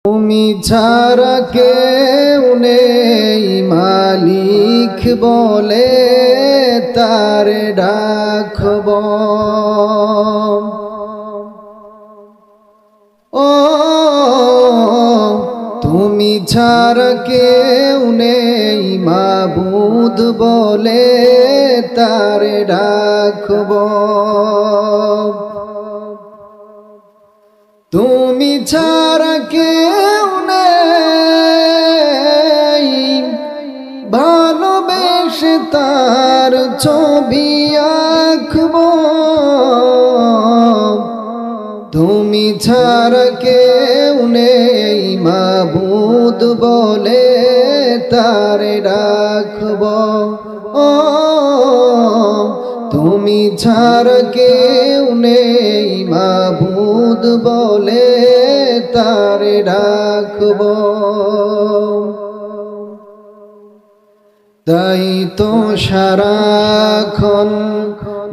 তুমি ছাড়া কেউ নেই মালিক বলে তারে ডাকব। ও তুমি ছাড়া কেউ নেই মাবুদ বলে তারে ডাকব। তুমি ছাড়া কেউ নেই ভালোবেসে তার ছবি আঁকব। তুমি ছাড়া কেউ নেই মাবুদ বলে তারে ডাকব। ও তুমি ছাড়া কেউ নেই মাবুদ বলে তারে ডাকব। তাই তো সারাক্ষণ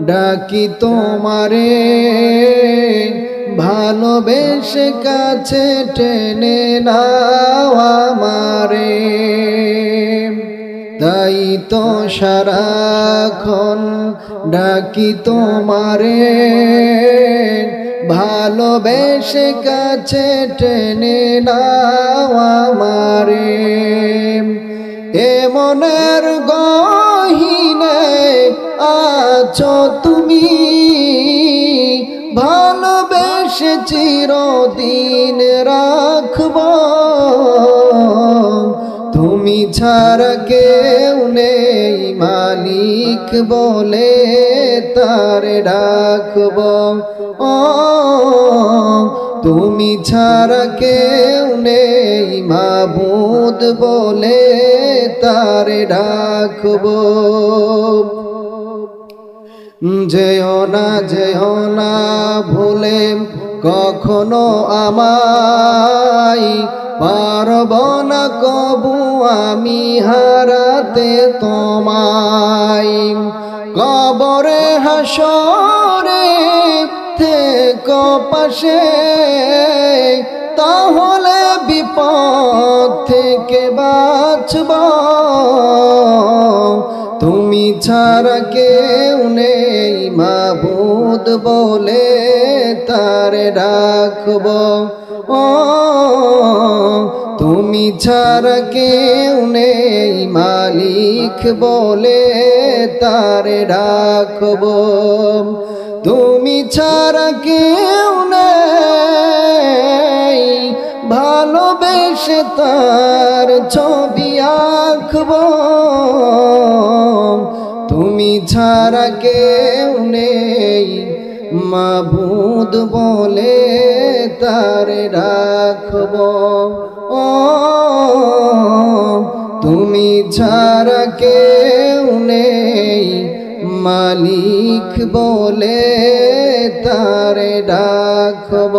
ডাকি তোমারে, ভালোবেসে কাছে টেনে নাও আমারে। তাই তো সারাক্ষণ ডাকি তোমারে, ভালোবেসে কাছে টেনে নাও আমারে। এ মনের গহীনে আছো তুমি, ভালোবেসে চিরদিন রাখব। তুমি ছাড়া কেউ নেই মালিক বলে তারে ডাকব। ও তুমি ছাড়া কেউ নেই মাবুদ বলে তারে ডাকব। যেও না ভুলে কখনো আমায়, পারব না কবু আমি হারাতে তোমায়। কবরে হাসরে থেকো পাশে, তাহলে বিপদ থেকে বাঁচব। তুমি ছাড়া কেউ নেই মাবুদ বলে তারে ডাকব। ও তুমি ছাড়া কেউ নেই মালিক বলে তারে ডাকব। তুমি ছাড়া কেউ নেই ভালোবেসে তার ছবি আঁকব। তুমি ছাড়া কেউ নেই মাবুদ বলে তারে ডাকব। ও তুমি ছাড়া কেউ নেই মালিক বলে তারে ডাকব।